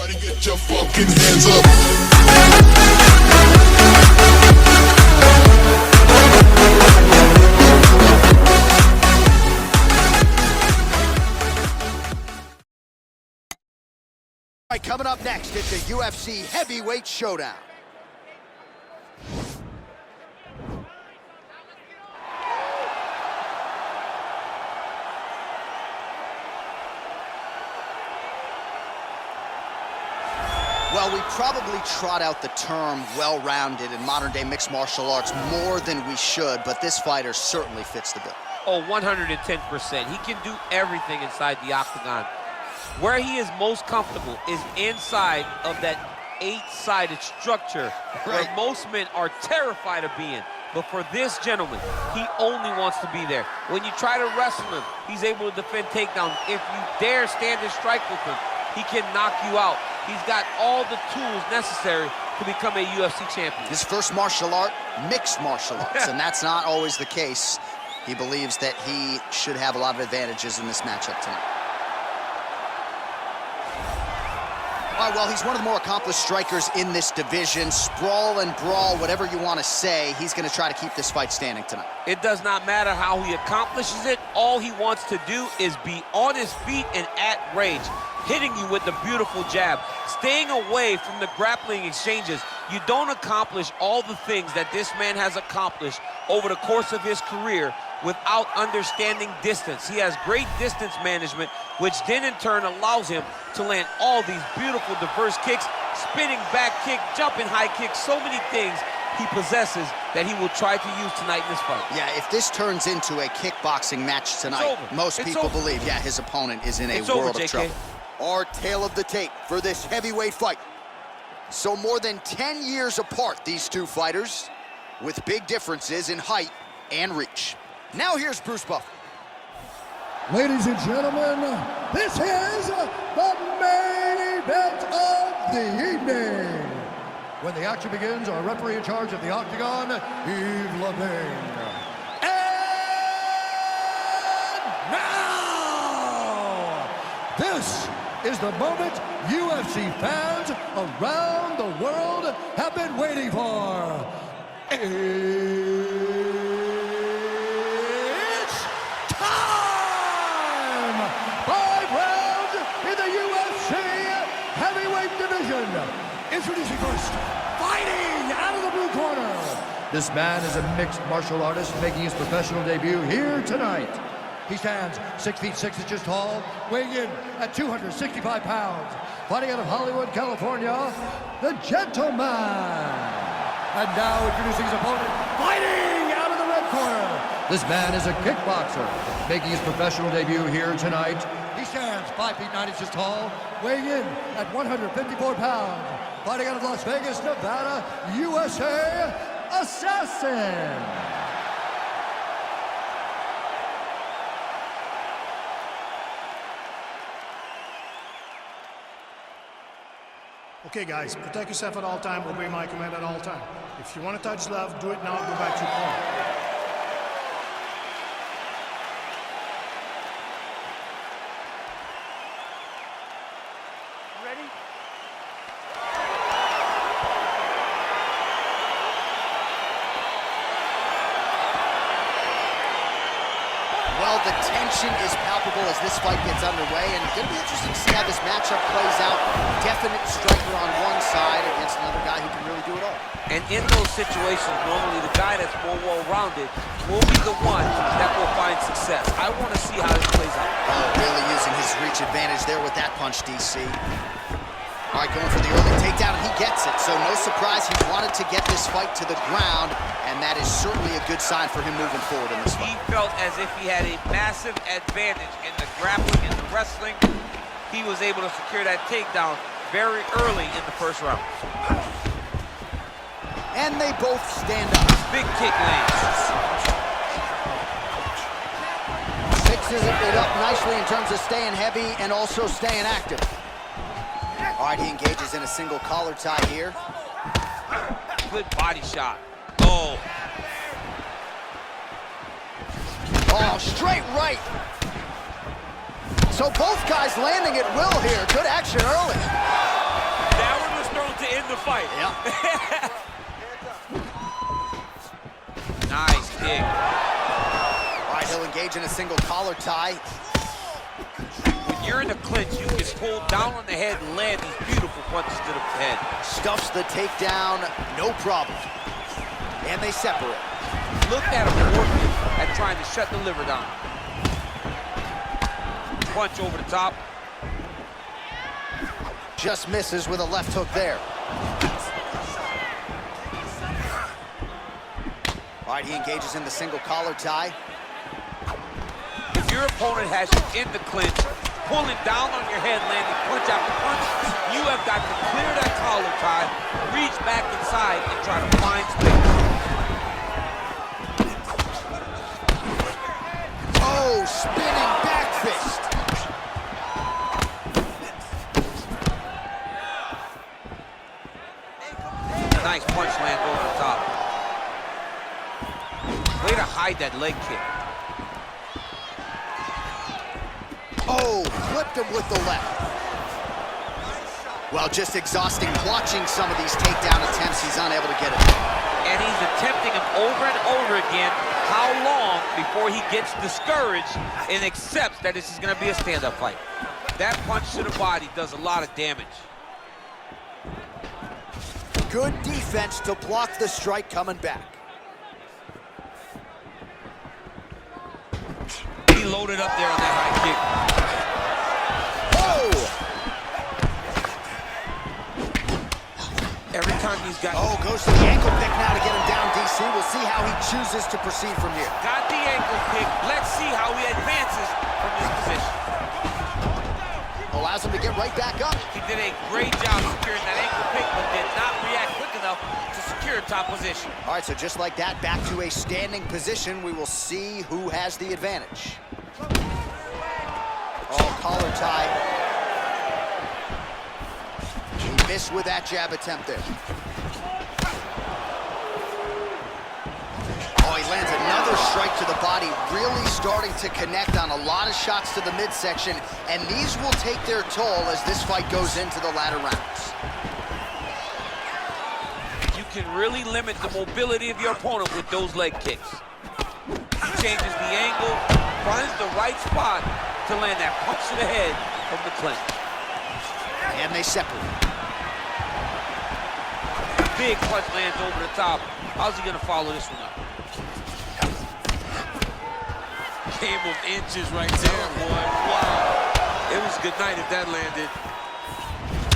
Everybody get your fucking hands up. All right, coming up next, it's a UFC heavyweight showdown. Well, we probably trot out the term well-rounded in modern-day mixed martial arts more than we should, but this fighter certainly fits the bill. Oh, 110%. He can do everything inside the octagon. Where he is most comfortable is inside of that 8-sided structure where most men are terrified of being. But for this gentleman, he only wants to be there. When you try to wrestle him, he's able to defend takedowns. If you dare stand and strike with him, he can knock you out. He's got all the tools necessary to become a UFC champion. His first martial art, mixed martial arts, and that's not always the case. He believes that he should have a lot of advantages in this matchup tonight. All right, well, he's one of the more accomplished strikers in this division. Sprawl and brawl, whatever you want to say, he's going to try to keep this fight standing tonight. It does not matter how he accomplishes it. All he wants to do is be on his feet and at range, hitting you with the beautiful jab, staying away from the grappling exchanges. You don't accomplish all the things that this man has accomplished over the course of his career without understanding distance. He has great distance management, which then in turn allows him to land all these beautiful diverse kicks, spinning back kick, jumping high kick, so many things he possesses that he will try to use tonight in this fight. Yeah, if this turns into a kickboxing match tonight, most people believe, yeah, his opponent is in a world of trouble. Our tale of the tape for this heavyweight fight. So more than 10 years apart, these two fighters, with big differences in height and reach. Now here's Bruce Buffer. Ladies and gentlemen, this is the main event of the evening. When the action begins, our referee in charge of the octagon, Yves Levine. And now, this is the moment UFC fans around the world have been waiting for. It's time! 5 rounds in the UFC heavyweight division. Introducing first, fighting out of the blue corner. This man is a mixed martial artist making his professional debut here tonight. He stands 6 feet 6 inches tall, weighing in at 265 pounds. Fighting out of Hollywood, California, the Gentleman. And now introducing his opponent, fighting out of the red corner. This man is a kickboxer, making his professional debut here tonight. He stands 5 feet 9 inches tall, weighing in at 154 pounds. Fighting out of Las Vegas, Nevada, USA, Assassin. Okay, guys, protect yourself at all time, obey my command at all time. If you want to touch love, do it now, go back to your corner. Ready? Well, the tension is palpable as this fight gets underway, and it's going to be interesting to see how this matchup plays out. Definite striker on one side against another guy who can really do it all. And in those situations, normally the guy that's more well-rounded will be the one that will find success. I want to see how this plays out. Oh, really using his reach advantage there with that punch, DC. All right, going for the early takedown, and he gets it. So no surprise, he wanted to get this fight to the ground, and that is certainly a good sign for him moving forward in this fight. He felt as if he had a massive advantage in the grappling and the wrestling. He was able to secure that takedown very early in the first round. And they both stand up. Big kick lands. Mixes it up nicely in terms of staying heavy and also staying active. All right, he engages in a single collar tie here. Good body shot. Oh. Oh, straight right. So both guys landing at will here. Good action early. the fight. Yeah. Nice kick. All right, he'll engage in a single collar tie. When you're in a clinch, you can hold down on the head and land these beautiful punches to the head. Stuffs the takedown, no problem. And they separate. Look at him working at trying to shut the liver down. Punch over the top. Just misses with a left hook there. All right, he engages in the single collar tie. If your opponent has you in the clinch, pulling down on your head, landing punch after punch, you have got to clear that collar tie, reach back inside, and try to find space. Oh, spinning back fist. Nice punch lands over the top. Way to hide that leg kick. Oh, flipped him with the left. Well, just exhausting watching some of these takedown attempts. He's unable to get it. And he's attempting them over and over again. How long before he gets discouraged and accepts that this is going to be a stand-up fight? That punch to the body does a lot of damage. Good defense to block the strike coming back. He loaded up there on that high kick. Oh! Every time he's got... Oh, goes to the ankle pick now to get him down, DC. We'll see how he chooses to proceed from here. Got the ankle pick. Let's see how he advances from this position. Allows him to get right back up. He did a great job securing that ankle pick, but did not react quick enough to secure top position. All right, so just like that, back to a standing position. We will see who has the advantage. Oh, collar tie. He missed with that jab attempt there. Oh, he lands another strike to the body, really starting to connect on a lot of shots to the midsection, and these will take their toll as this fight goes into the latter rounds. You can really limit the mobility of your opponent with those leg kicks. He changes the angle, finds the right spot to land that punch to the head from the clinch. And they separate. Big punch lands over the top. How's he gonna follow this one up? Game of inches right there, boy. Wow. It was a good night if that landed.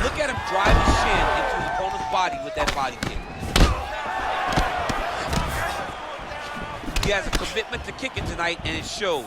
Look at him drive his shin into his opponent's body with that body kick. He has a commitment to kicking tonight, and it shows.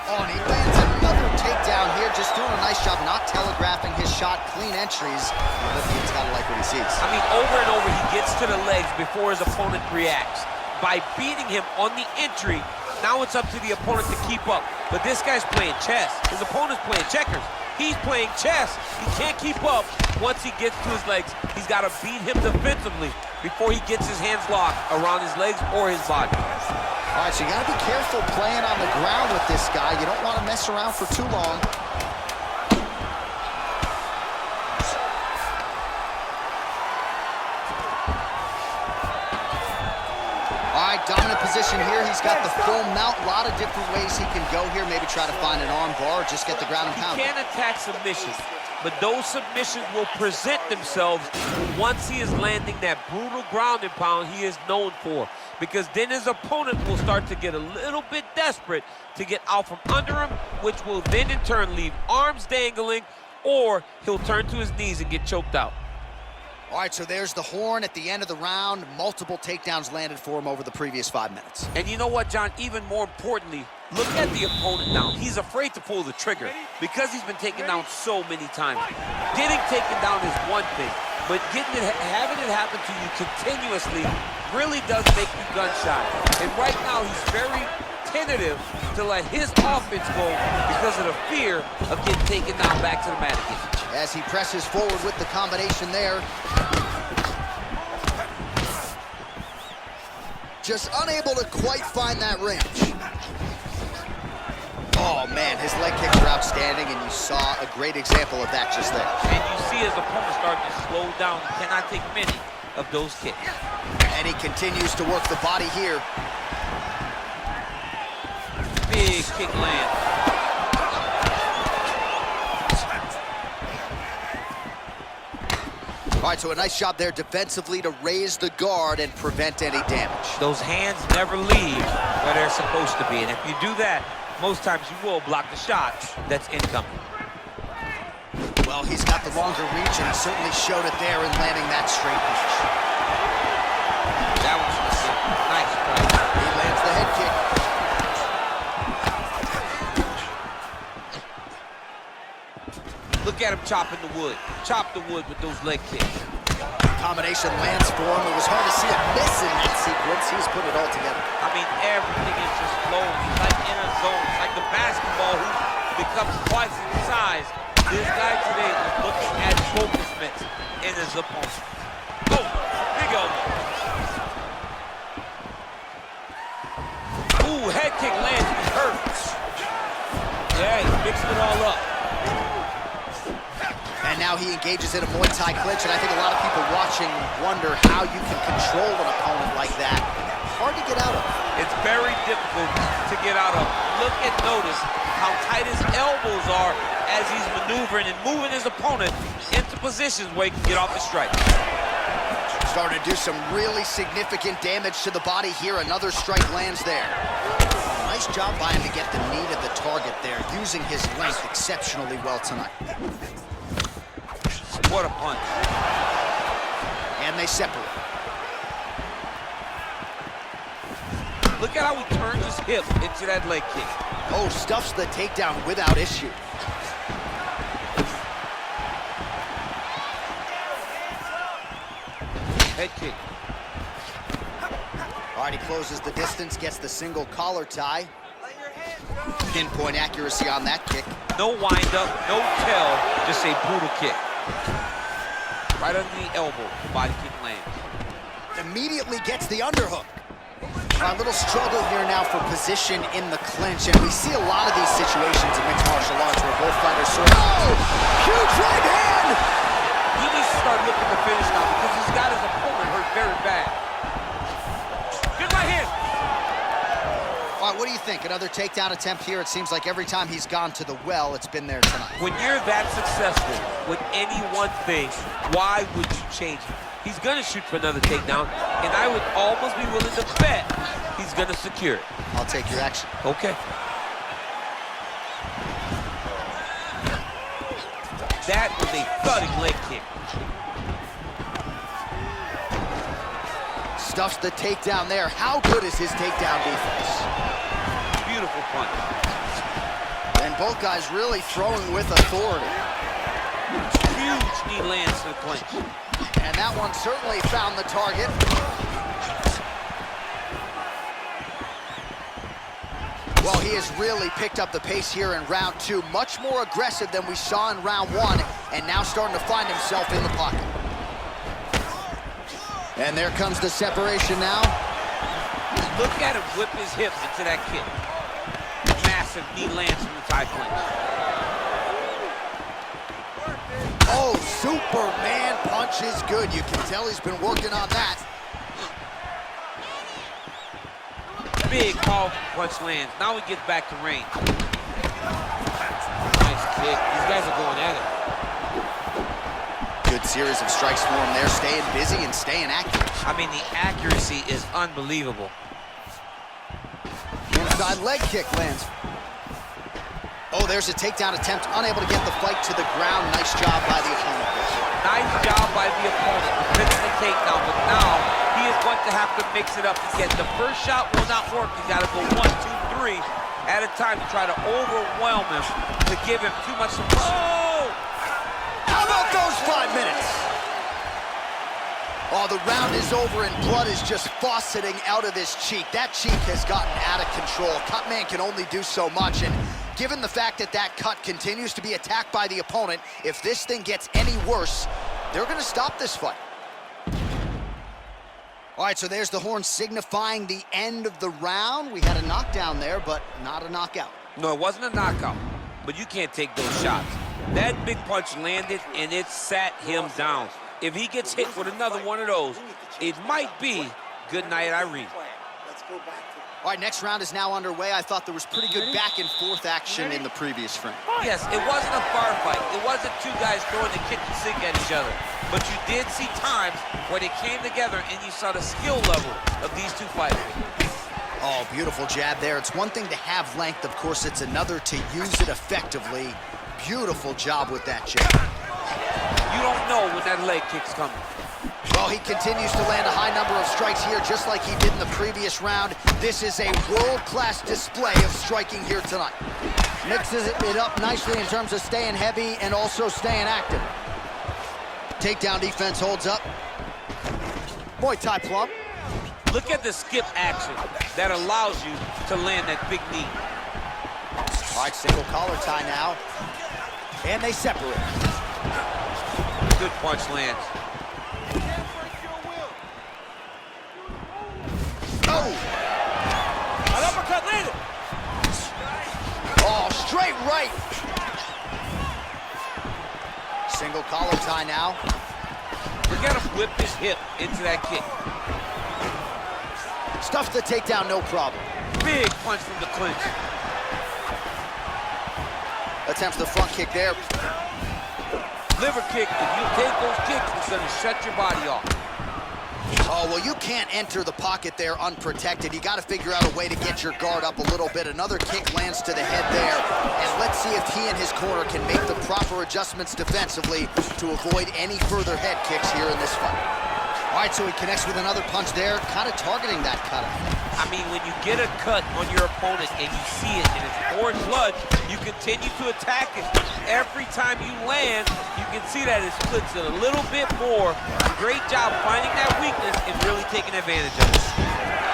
Oh, and he lands another takedown here, just doing a nice job not telegraphing his shot, clean entries. He's got to like what he sees. I mean, over and over, he gets to the legs before his opponent reacts. By beating him on the entry, now it's up to the opponent to keep up. But this guy's playing chess. His opponent's playing checkers. He's playing chess. He can't keep up once he gets to his legs. He's got to beat him defensively before he gets his hands locked around his legs or his body. All right, so you got to be careful playing on the ground with this guy. You don't want to mess around for too long. All right, dominant position here. He's got the full mount. A lot of different ways he can go here. Maybe try to find an arm bar or just get the ground and pound. He can attack submissions, but those submissions will present themselves once he is landing that brutal ground and pound he is known for. Because then his opponent will start to get a little bit desperate to get out from under him, which will then in turn leave arms dangling, or he'll turn to his knees and get choked out. All right, so there's the horn at the end of the round. Multiple takedowns landed for him over the previous 5 minutes. And you know what, John? Even more importantly, look at the opponent now. He's afraid to pull the trigger because he's been taken down so many times. Getting taken down is one thing, but having it happen to you continuously really does make you gun shy. And right now, he's very tentative to let his offense go because of the fear of getting taken down back to the mat again. As he presses forward with the combination there. Just unable to quite find that range. Oh, man, his leg kicks are outstanding, and you saw a great example of that just there. And you see his opponent starting to slow down. He cannot take many of those kicks. And he continues to work the body here. Big kick land. All right, so a nice job there defensively to raise the guard and prevent any damage. Those hands never leave where they're supposed to be. And if you do that, most times you will block the shot that's incoming. Well, he's got the longer reach, and he certainly showed it there in landing that straight punch. That was nice strike. He lands the head kick. Look at him chopping the wood. Chop the wood with those leg kicks. Combination lands for him. It was hard to see a miss in that sequence. He's put it all together. I mean, everything is just flowing. He's like in a zone. It's like the basketball who becomes twice in size. This guy today is looking at focus mitts in his opponent. Oh, big elbow. Ooh, head kick lands. He hurts. Yeah, he's mixing it all up. And now he engages in a Muay Thai clinch, and I think a lot of people watching wonder how you can control an opponent like that. Hard to get out of. It's very difficult to get out of. Look and notice how tight his elbows are as he's maneuvering and moving his opponent into positions where he can get off the strike. Starting to do some really significant damage to the body here. Another strike lands there. Nice job by him to get the knee to the target there, using his length exceptionally well tonight. What a punch. And they separate. Look at how he turns his hip into that leg kick. Oh, stuffs the takedown without issue. Head kick. All right, he closes the distance, gets the single collar tie. Pinpoint accuracy on that kick. No wind up, no tell, just a brutal kick. Right under the elbow, body kick lands. Immediately gets the underhook. A little struggle here now for position in the clinch, and we see a lot of these situations in mixed martial arts where both fighters sort of... Oh! Huge right hand! He needs to start looking to finish now because he's got his opponent hurt very bad. Good right hand. All right, what do you think? Another takedown attempt here. It seems like every time he's gone to the well, it's been there tonight. When you're that successful with any one thing, why would you change it? He's gonna shoot for another takedown, and I would almost be willing to bet he's gonna secure it. I'll take your action. Okay. That was a thudding leg kick. Stuffs the takedown there. How good is his takedown defense? Beautiful punch. And both guys really throwing with authority. Huge knee lands to the clinch. And that one certainly found the target. Well, he has really picked up the pace here in round two. Much more aggressive than we saw in round one, and now starting to find himself in the pocket. And there comes the separation now. Look at him whip his hips into that kick. Massive knee lands from the Thai clinch. Oh, Superman punch is good. You can tell he's been working on that. Big powerful punch lands. Now he gets back to range. Nice kick. These guys are going at it. Good series of strikes for him there, staying busy and staying accurate. I mean, the accuracy is unbelievable. Inside leg kick lands. Oh, there's a takedown attempt, unable to get the fight to the ground. Nice job by the opponent. Nice job by the opponent, preventing the takedown, but now he is going to have to mix it up again. The first shot will not work. He's got to go 1, 2, 3 at a time to try to overwhelm him, to give him too much. Oh! How about those 5 minutes? Oh, the round is over and blood is just fauceting out of this cheek. That cheek has gotten out of control. Cutman can only do so much, and given the fact that that cut continues to be attacked by the opponent, if this thing gets any worse, they're going to stop this fight. All right, so there's the horn signifying the end of the round. We had a knockdown there, but not a knockout. No, it wasn't a knockout, but you can't take those shots. That big punch landed, and it sat him down. If he gets hit with another one of those, it might be good night, Irene. All right, next round is now underway. I thought there was pretty good back and forth action in the previous frame. Yes, it wasn't a firefight. It wasn't two guys throwing the kitchen sink at each other. But you did see times where they came together and you saw the skill level of these two fighters. Oh, beautiful jab there. It's one thing to have length. Of course, it's another to use it effectively. Beautiful job with that jab. You don't know when that leg kick's coming. Well, he continues to land a high number of strikes here, just like he did in the previous round. This is a world-class display of striking here tonight. Mixes it up nicely in terms of staying heavy and also staying active. Takedown defense holds up. Muay Thai plump. Look at the skip action that allows you to land that big knee. All right, single collar tie now. And they separate. Good punch lands. Oh! An uppercut landed. Oh, straight right. Single collar tie now. Look at him whip his hip into that kick. Stuffs the takedown, no problem. Big punch from the clinch. Attempts the front kick there. Liver kick. If you take those kicks, it's going to shut your body off. Oh, well, you can't enter the pocket there unprotected. You got to figure out a way to get your guard up a little bit. Another kick lands to the head there. And let's see if he and his corner can make the proper adjustments defensively to avoid any further head kicks here in this fight. All right, so he connects with another punch there, kind of targeting that cut. I mean, when you get a cut on your opponent and you see it and it's pouring blood, you continue to attack it. Every time you land, you can see that it splits it a little bit more. Great job finding that weakness and really taking advantage of it.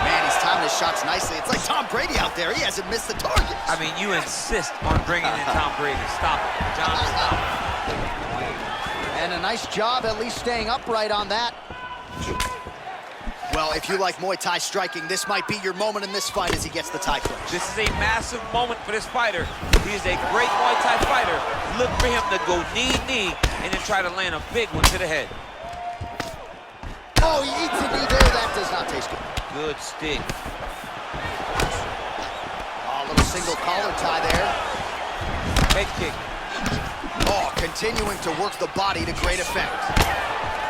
Man, he's timing his shots nicely. It's like Tom Brady out there. He hasn't missed the target. I mean, you insist on bringing in Tom Brady. Stop it, John, stop it. And a nice job at least staying upright on that. Well, if you like Muay Thai striking, this might be your moment in this fight as he gets the Thai clinch. This is a massive moment for this fighter. He is a great Muay Thai fighter. Look for him to go knee, and then try to land a big one to the head. Oh, he eats a knee there. That does not taste good. Good stick. Oh, a little single collar tie there. Head kick. Oh, continuing to work the body to great effect.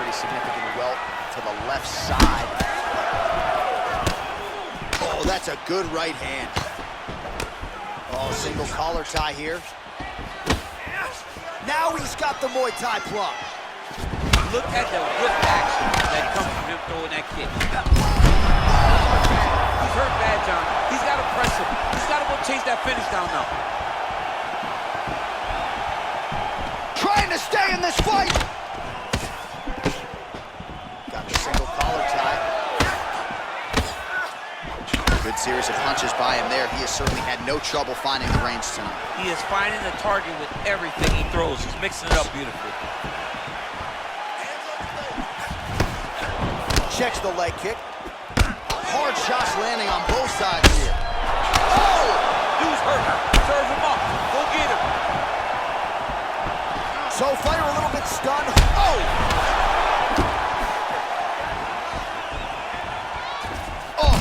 Pretty significant welt to the left side. Oh, that's a good right hand. Oh, single collar tie here. Now he's got the Muay Thai plump. Look at the whip action that comes from him throwing that kick. He's hurt bad, John. He's got to press him. He's got to go chase that finish down now. Trying to stay in this fight. Got the single collar tie. Good series of punches by him there. He has certainly had no trouble finding the range tonight. He is finding the target with everything he throws. He's mixing it up beautifully. Checks the leg kick. Hard shots landing on both sides here. Oh! Dude's hurt. Serve him up. Go get him. So fighter a little bit stunned. Oh! Oh!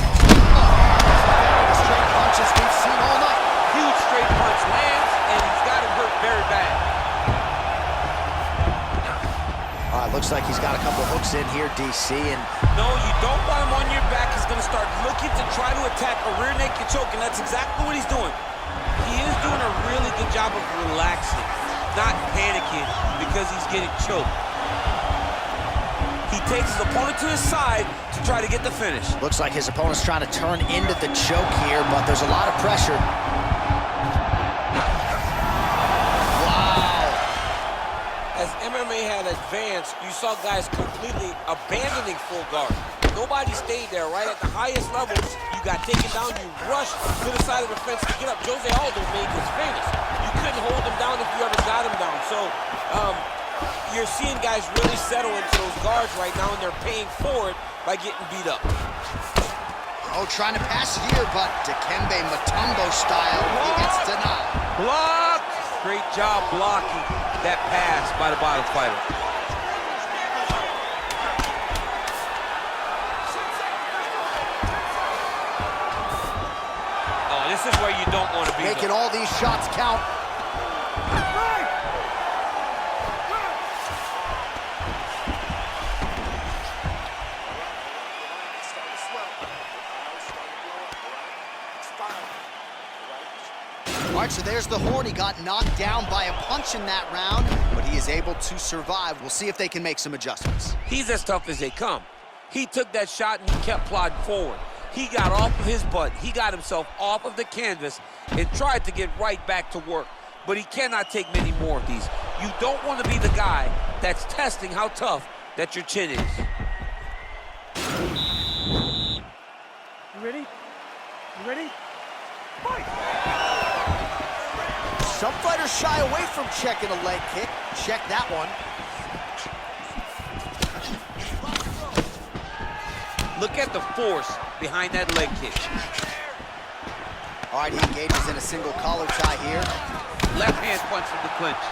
Straight punches we've seen all night. Huge straight punch lands, and he's got him hurt very bad. All right, looks like he's got a couple hooks in here, DC, and no, you don't want him on your back. He's going to start looking to try to attack a rear naked choke, and that's exactly what he's doing. He is doing a really good job of relaxing, not panicking because he's getting choked. He takes his opponent to his side to try to get the finish. Looks like his opponent's trying to turn into the choke here, but there's a lot of pressure. As MMA had advanced, you saw guys completely abandoning full guard. Nobody stayed there, right? At the highest levels, you got taken down, you rushed to the side of the fence to get up. Jose Aldo made this famous. You couldn't hold him down if you ever got him down. So you're seeing guys really settle into those guards right now, and they're paying for it by getting beat up. Oh, trying to pass here, but Dikembe Mutombo style, he gets denied. Blocked! Great job blocking that pass by the bottom fighter. Oh, this is where you don't want to be. Making all these shots count. All right, so there's the Horde. He got knocked down by a punch in that round, but he is able to survive. We'll see if they can make some adjustments. He's as tough as they come. He took that shot and he kept plodding forward. He got off of his butt. He got himself off of the canvas and tried to get right back to work. But he cannot take many more of these. You don't want to be the guy that's testing how tough that your chin is. You ready? You ready? Fight! Some fighters shy away from checking a leg kick. Check that one. Look at the force behind that leg kick. All right, he engages in a single collar tie here. Left hand punch from the clinch.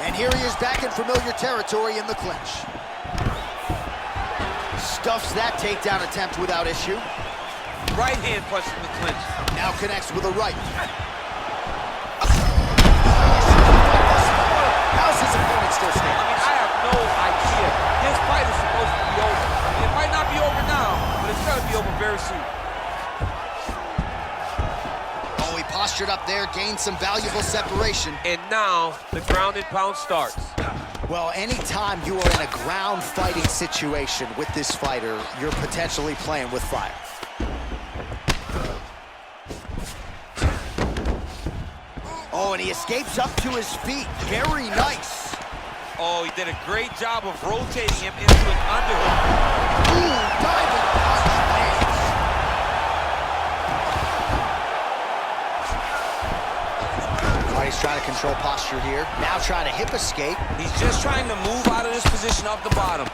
And here he is back in familiar territory in the clinch. Stuffs that takedown attempt without issue. Right hand punch from the clinch. Now connects with a right. How's his opponent still standing? I mean, I have no idea. This fight is supposed to be over. It might not be over now, but it's got to be over very soon. Oh, he postured up there, gained some valuable separation. And now the ground and pound starts. Well, anytime you are in a ground fighting situation with this fighter, you're potentially playing with fire. Oh, and he escapes up to his feet. Very nice. Oh, he did a great job of rotating him into an underhook. Ooh, diving punch lands. All right, he's trying to control posture here. Now trying to hip escape. He's just trying to move out of this position off the bottom.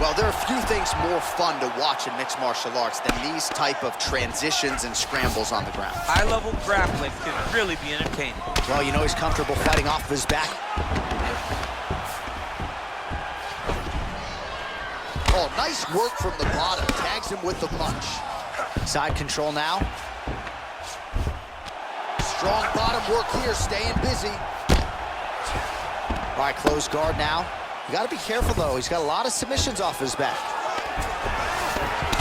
Well, there are few things more fun to watch in mixed martial arts than these type of transitions and scrambles on the ground. High-level grappling can really be entertaining. Well, you know he's comfortable fighting off of his back. Oh, nice work from the bottom. Tags him with the punch. Side control now. Strong bottom work here, staying busy. All right, closed guard now. You gotta be careful though, he's got a lot of submissions off his back.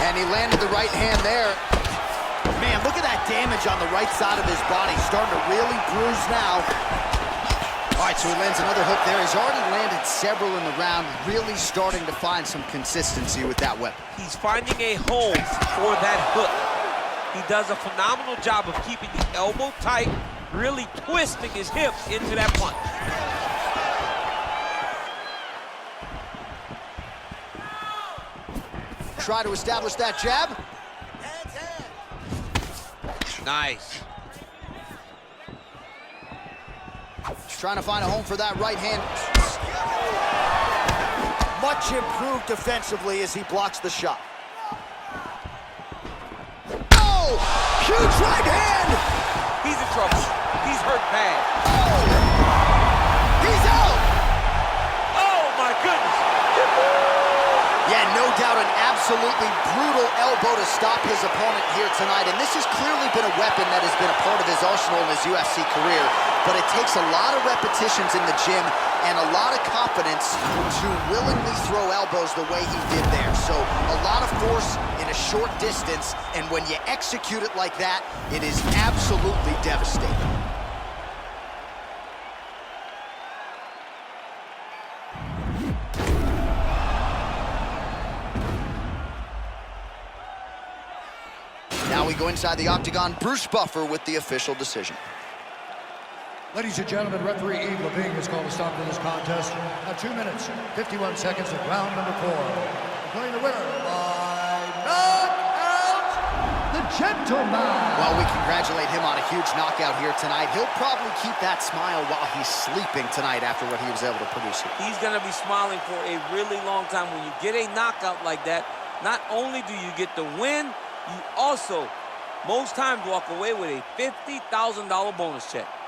And he landed the right hand there. Man, look at that damage on the right side of his body. Starting to really bruise now. All right, so he lands another hook there. He's already landed several in the round, really starting to find some consistency with that weapon. He's finding a home for that hook. He does a phenomenal job of keeping the elbow tight, really twisting his hips into that punch. Try to establish that jab. Nice. He's trying to find a home for that right hand. Much improved defensively as he blocks the shot. Oh! Huge right hand! He's in trouble. He's hurt bad. Oh! He's out! Oh, my goodness. Yeah, no doubt an absolutely brutal elbow to stop his opponent here tonight. And this has clearly been a weapon that has been a part of his arsenal in his UFC career. But it takes a lot of repetitions in the gym and a lot of confidence to willingly throw elbows the way he did there. So a lot of force in a short distance. And when you execute it like that, it is absolutely devastating. Now we go inside the octagon. Bruce Buffer with the official decision. Ladies and gentlemen, referee Yves Levine has called a stop to this contest at 2 minutes, 51 seconds of round number 4. Declaring the winner by knockout, the gentleman. Well, we congratulate him on a huge knockout here tonight. He'll probably keep that smile while he's sleeping tonight after what he was able to produce here. He's going to be smiling for a really long time. When you get a knockout like that, not only do you get the win, you also most times walk away with a $50,000 bonus check.